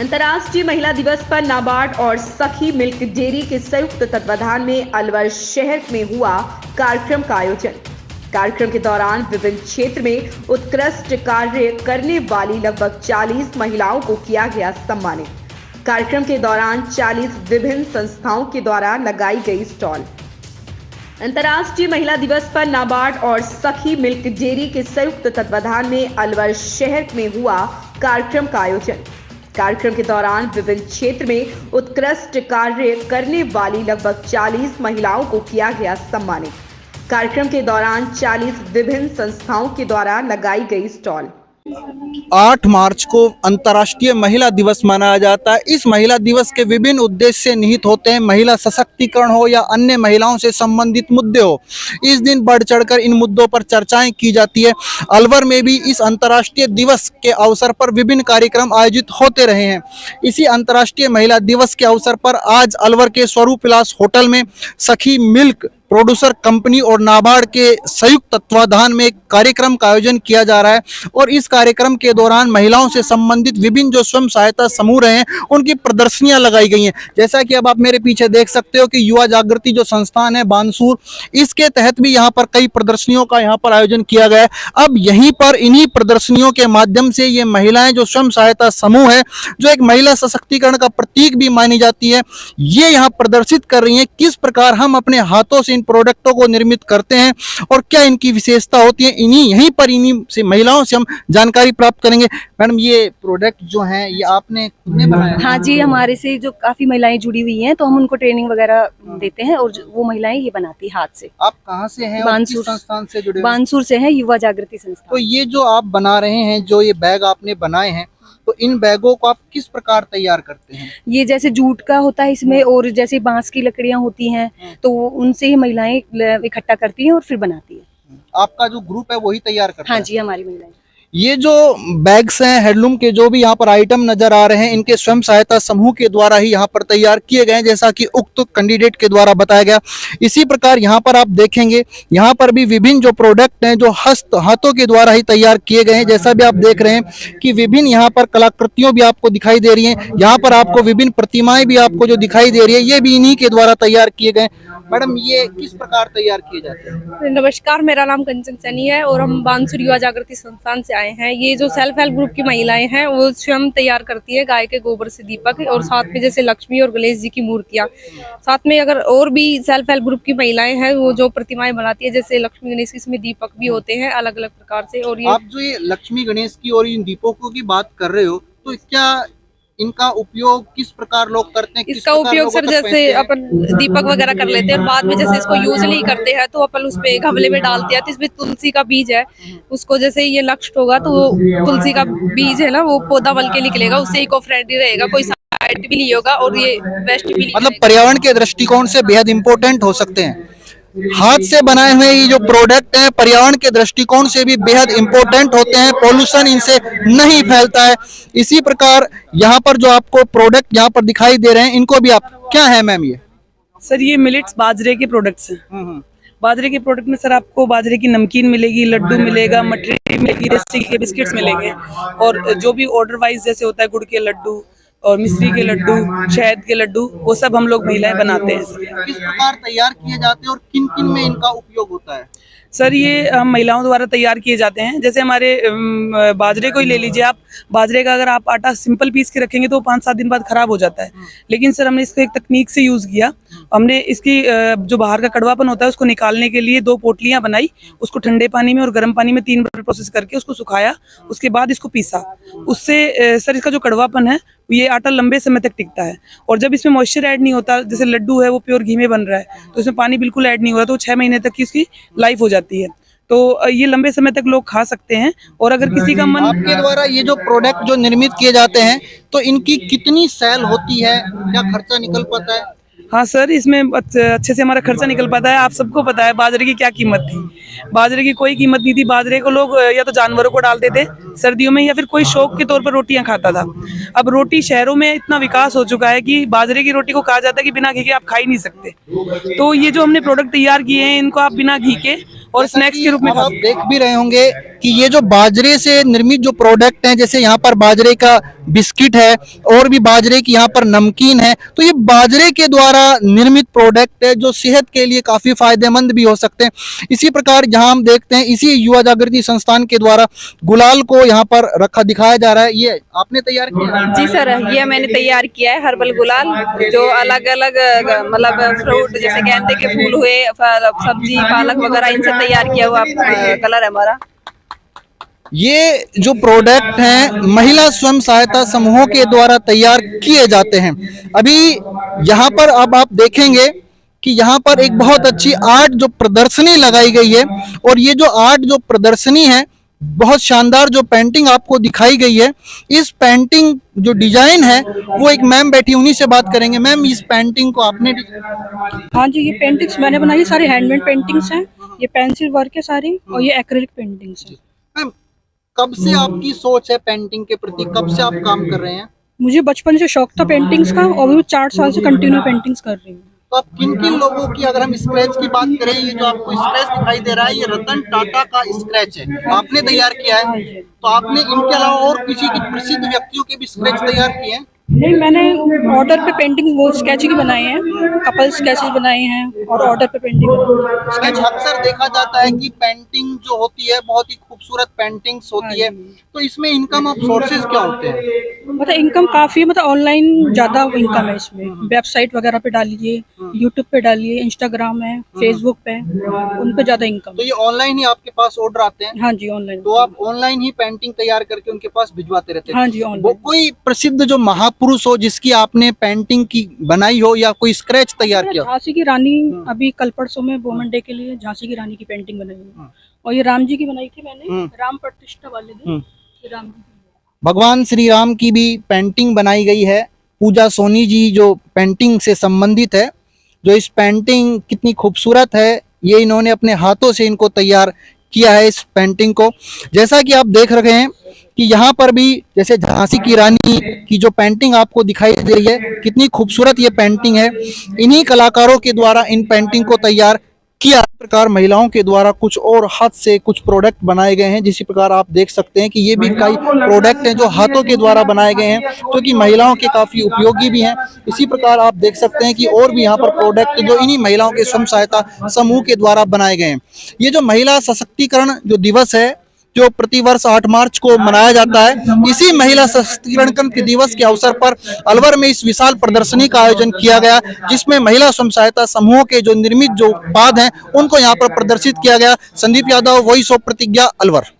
अंतर्राष्ट्रीय महिला दिवस पर नाबार्ड और सखी मिल्क डेयरी के संयुक्त तत्वाधान में अलवर शहर में हुआ कार्यक्रम का आयोजन। कार्यक्रम के दौरान विभिन्न क्षेत्र में उत्कृष्ट कार्य करने वाली लगभग 40 महिलाओं को किया गया सम्मानित। कार्यक्रम के दौरान 40 विभिन्न संस्थाओं के द्वारा लगाई गई स्टॉल। अंतर्राष्ट्रीय महिला दिवस पर नाबार्ड और सखी मिल्क डेयरी के संयुक्त तत्वाधान में अलवर शहर में हुआ कार्यक्रम का आयोजन। कार्यक्रम के दौरान विभिन्न क्षेत्र में उत्कृष्ट कार्य करने वाली लगभग 40 महिलाओं को किया गया सम्मानित। कार्यक्रम के दौरान 40 विभिन्न संस्थाओं के द्वारा लगाई गई स्टॉल। 8 मार्च को अंतर्राष्ट्रीय महिला दिवस मनाया जाता है। इस महिला दिवस के विभिन्न उद्देश्य निहित होते हैं। महिला सशक्तिकरण हो या अन्य महिलाओं से संबंधित मुद्दे हो, इस दिन बढ़ चढ़कर इन मुद्दों पर चर्चाएं की जाती है। अलवर में भी इस अंतर्राष्ट्रीय दिवस के अवसर पर विभिन्न कार्यक्रम आयोजित होते रहे हैं। इसी अंतर्राष्ट्रीय महिला दिवस के अवसर पर आज अलवर के स्वरूप विलास होटल में सखी मिल्क प्रोड्यूसर कंपनी और नाबार्ड के संयुक्त तत्वाधान में एक कार्यक्रम का आयोजन किया जा रहा है और इस कार्यक्रम के दौरान महिलाओं से संबंधित विभिन्न जो स्वयं सहायता समूह रहे हैं उनकी प्रदर्शनियां लगाई गई हैं। जैसा कि अब आप मेरे पीछे देख सकते हो कि युवा जागृति जो संस्थान है बानसूर, इसके तहत भी यहाँ पर कई प्रदर्शनियों का यहाँ पर आयोजन किया गया है। अब यहीं पर इन्हीं प्रदर्शनियों के माध्यम से ये महिलाएं जो स्वयं सहायता समूह है, जो एक महिला सशक्तिकरण का प्रतीक भी मानी जाती है, ये यहाँ प्रदर्शित कर रही है किस प्रकार हम अपने हाथों से प्रोडक्टों को निर्मित करते हैं और क्या इनकी विशेषता होती है। इन्हीं से महिलाओं से हम जानकारी प्राप्त करेंगे। मैडम, ये प्रोडक्ट जो हैं ये आपने खुद ने बनाया? हाँ जी, हमारे से जो काफी महिलाएं जुड़ी हुई हैं तो हम उनको ट्रेनिंग वगैरह देते हैं और वो महिलाएं ये बनाती है हाथ से। आप कहाँ से हैं? बानसूर संस्थान से जुड़े? बानसूर से हैं, युवा जागृति संस्थान। तो ये जो आप बना रहे हैं, जो ये बैग आपने बनाए हैं, तो इन बैगों को आप किस प्रकार तैयार करते हैं? ये जैसे जूट का होता है इसमें और जैसे बांस की लकड़ियां होती हैं तो उनसे ही महिलाएं इकट्ठा करती हैं और फिर बनाती है। आपका जो ग्रुप है वही तैयार करता है? हाँ जी, हमारी महिलाएं। ये जो बैग्स हैं हेडलूम के, जो भी यहाँ पर आइटम नजर आ रहे हैं, इनके स्वयं सहायता समूह के द्वारा ही यहाँ पर तैयार किए गए हैं, जैसा कि उक्त कैंडिडेट के द्वारा बताया गया। इसी प्रकार यहाँ पर आप देखेंगे, यहाँ पर भी विभिन्न जो प्रोडक्ट हैं जो हाथों के द्वारा ही तैयार किए गए हैं। जैसा भी आप देख रहे हैं कि विभिन्न यहाँ पर कलाकृतियों भी आपको दिखाई दे रही हैं। यहाँ पर आपको विभिन्न प्रतिमाएं भी आपको जो दिखाई दे रही है, ये भी इन्हीं के द्वारा तैयार किए गए। मैडम, ये किस प्रकार तैयार किए जाते हैं? नमस्कार, मेरा नाम कंचन सैनी है और हम बानसूर युवा जागृति संस्थान से आए हैं। ये जो सेल्फ हेल्प ग्रुप की महिलाएं हैं वो स्वयं तैयार करती है गाय के गोबर से दीपक और साथ में जैसे लक्ष्मी और गणेश जी की मूर्तियां। साथ में अगर और भी सेल्फ हेल्प ग्रुप की महिलाएं हैं वो जो प्रतिमाएं बनाती है, जैसे लक्ष्मी गणेश, इसमें दीपक भी होते हैं अलग अलग प्रकार से। और ये आप जो ये लक्ष्मी गणेश की और इन दीपकों की बात कर रहे हो, तो क्या इनका उपयोग किस प्रकार लोग करते हैं? इसका उपयोग सर जैसे अपन दीपक वगैरह कर लेते हैं और बाद में जैसे इसको यूजली करते हैं तो अपन उसमें एक गमले में डालते हैं। तो इसमें तुलसी का बीज है, उसको जैसे ये लक्ष्य होगा तो तुलसी का बीज है ना, वो पौधा बल के निकलेगा, उससे इको फ्रेंडली रहेगा, कोई साइड भी नहीं होगा और ये वेस्ट भी नहीं, मतलब पर्यावरण के दृष्टिकोण से बेहद इंपॉर्टेंट हो सकते हैं। हाथ से बनाए हुए ये जो प्रोडक्ट हैं पर्यावरण के दृष्टिकोण से भी बेहद इंपॉर्टेंट होते हैं, पॉल्यूशन इनसे नहीं फैलता है। इसी प्रकार यहाँ पर जो आपको प्रोडक्ट यहाँ पर दिखाई दे रहे हैं, इनको भी आप क्या है मैम? ये सर ये मिलेट्स बाजरे के प्रोडक्ट्स हैं। बाजरे के प्रोडक्ट में सर आपको बाजरे की नमकीन मिलेगी, लड्डू मिलेगा, मटरी मिलेगी, रेसिपी के बिस्किट्स मिलेंगे और जो भी ऑर्डर वाइज जैसे होता है गुड़ के लड्डू और मिश्री के लड्डू, शहद के लड्डू, वो सब हम लोग महिलाएं बनाते हैं। सर किस प्रकार तैयार किए जाते हैं और किन किन में इनका उपयोग होता है? सर ये हम महिलाओं द्वारा तैयार किए जाते हैं। जैसे हमारे बाजरे को ही ले लीजिए आप, बाजरे का अगर आप आटा सिंपल पीस के रखेंगे तो 5-7 दिन बाद खराब हो जाता है। लेकिन सर हमने इसको एक तकनीक से यूज़ किया। हमने इसकी जो बाहर का कड़वापन होता है उसको निकालने के लिए 2 पोटलियाँ बनाई, उसको ठंडे पानी में और गर्म पानी में 3 बार प्रोसेस करके उसको सुखाया, उसके बाद इसको पीसा। उससे सर इसका जो कड़वापन है ये आटा लंबे समय तक टिकता है। और जब इसमें मॉइस्चर ऐड नहीं होता, जैसे लड्डू है वो प्योर घी में बन रहा है तो इसमें पानी बिल्कुल ऐड नहीं हो रहा, तो 6 महीने तक की इसकी लाइफ हो जाती है। तो ये लंबे समय तक लोग खा सकते हैं। और अगर किसी का मन, आपके द्वारा ये जो प्रोडक्ट जो निर्मित किए जाते हैं तो इनकी कितनी सेल होती है, क्या खर्चा निकल पाता है? हाँ सर, इसमें अच्छे से हमारा खर्चा निकल पाता है। आप सबको पता है बाजरे की क्या कीमत थी। बाजरे की कोई कीमत नहीं थी। बाजरे को लोग या तो जानवरों को डालते थे सर्दियों में, या फिर कोई शौक के तौर पर रोटियां खाता था। अब रोटी शहरों में इतना विकास हो चुका है कि बाजरे की रोटी को कहा जाता है कि बिना घी के आप खा ही नहीं सकते। तो ये जो हमने प्रोडक्ट तैयार किए हैं, इनको आप बिना घी के और स्नैक्स के रूप में अब खा आप सकते हैं। देख भी रहे होंगे कि ये जो बाजरे से निर्मित जो प्रोडक्ट हैं, जैसे यहाँ पर बाजरे का बिस्किट है और भी बाजरे की यहाँ पर नमकीन है, तो ये बाजरे के द्वारा निर्मित प्रोडक्ट है जो सेहत के लिए काफी फायदेमंद भी हो सकते हैं। इसी प्रकार यहाँ हम देखते हैं इसी युवा जागृति संस्थान के द्वारा गुलाल को यहाँ पर रखा दिखाया जा रहा है। ये आपने तैयार किया है? जी सर, ये मैंने तैयार किया है हर्बल गुलाल, जो अलग अलग मतलब फ्रूट जैसे गेंदे के फूल हुए, सब्जी पालक वगैरह इनसे तैयार किया हुआ कलर है हमारा। ये जो प्रोडक्ट हैं महिला स्वयं सहायता समूहों के द्वारा तैयार किए जाते हैं। अभी यहाँ पर अब आप देखेंगे कि यहाँ पर एक बहुत अच्छी आर्ट जो प्रदर्शनी लगाई गई है, और ये जो आर्ट जो प्रदर्शनी है, बहुत शानदार जो पेंटिंग आपको दिखाई गई है, इस पेंटिंग जो डिजाइन है वो एक मैम बैठी, उन्हीं से बात करेंगे। मैम, इस पेंटिंग को आपने हाँ जी, ये पेंटिंग्स मैंने बनाई है, सारी हैंडमेड पेंटिंग्स हैं। ये पेंसिल वर्क है सारी, और ये एक्रिलिक पेंटिंग्स हैं। मैम, कब से आपकी सोच है पेंटिंग के प्रति, कब से आप काम कर रहे हैं? मुझे बचपन से शौक था पेंटिंग्स का, और भी 4 साल से कंटिन्यू पेंटिंग्स कर रही हूँ। तो आप किन किन लोगों की, अगर हम स्क्रैच की बात करें, ये जो आपको स्क्रैच दिखाई दे रहा है, ये रतन टाटा का स्क्रैच है, आपने तैयार किया है। तो आपने इनके अलावा और किसी की प्रसिद्ध व्यक्तियों के भी स्क्रैच तैयार किए हैं? नहीं, मैंने ऑर्डर पे पेंटिंग वो स्केच की बनाई है, कपल स्केचेस बनाए हैं और ऑर्डर पे पेंटिंग। स्केच अक्सर देखा जाता है कि पेंटिंग जो होती है बहुत ही खूबसूरत पेंटिंग्स होती है, तो इसमें इनकम ऑफ सोर्सेज क्या होते हैं? मतलब इनकम काफी, मतलब ऑनलाइन ज्यादा इनकम है इसमें। वेबसाइट वगैरह पे डालिए, यूट्यूब पे डालिए, इंस्टाग्राम है, फेसबुक पे, उन पे ज्यादा इनकम। तो ये ऑनलाइन ही आपके पास ऑर्डर आते हैं? हाँ जी, ऑनलाइन। तो आप ऑनलाइन ही पेंटिंग तैयार करके उनके पास भिजवाते रहते हैं? हाँ जी, वो ऑनलाइन। कोई प्रसिद्ध जो महापुरुष हो जिसकी आपने पेंटिंग की बनाई हो, या कोई स्क्रैच तैयार किया? झांसी की रानी, अभी कल परसों में वुमेन डे के लिए झांसी की रानी की पेंटिंग बनाई है, और ये राम जी की बनाई थी मैंने, राम प्रतिष्ठा वाले दिन ये राम जी की। भगवान श्री राम की भी पेंटिंग बनाई गई है। पूजा सोनी जी जो पेंटिंग से संबंधित है, जो इस पेंटिंग कितनी खूबसूरत है, ये इन्होंने अपने हाथों से इनको तैयार किया है इस पेंटिंग को। जैसा कि आप देख रहे हैं कि यहाँ पर भी जैसे झांसी की रानी की जो पेंटिंग आपको दिखाई दे रही है, कितनी खूबसूरत ये पेंटिंग है। इन्हीं कलाकारों के द्वारा इन पेंटिंग को तैयार किया। इस प्रकार महिलाओं के द्वारा कुछ और हाथ से कुछ प्रोडक्ट बनाए गए हैं, जिसी प्रकार आप देख सकते हैं कि ये भी कई प्रोडक्ट हैं जो हाथों के द्वारा बनाए गए हैं, जो कि महिलाओं के काफी उपयोगी भी हैं। इसी प्रकार आप देख सकते हैं कि और भी यहाँ पर प्रोडक्ट जो इन्हीं महिलाओं के स्वयं सहायता समूह के द्वारा बनाए गए हैं। ये जो महिला सशक्तिकरण जो दिवस है, जो प्रतिवर्ष 8 मार्च को मनाया जाता है, इसी महिला सशक्तिकरण के दिवस के अवसर पर अलवर में इस विशाल प्रदर्शनी का आयोजन किया गया, जिसमें महिला स्वयं सहायता समूहों के जो निर्मित जो उत्पाद हैं उनको यहाँ पर प्रदर्शित किया गया। संदीप यादव, वॉइस ऑफ प्रतिज्ञा, अलवर।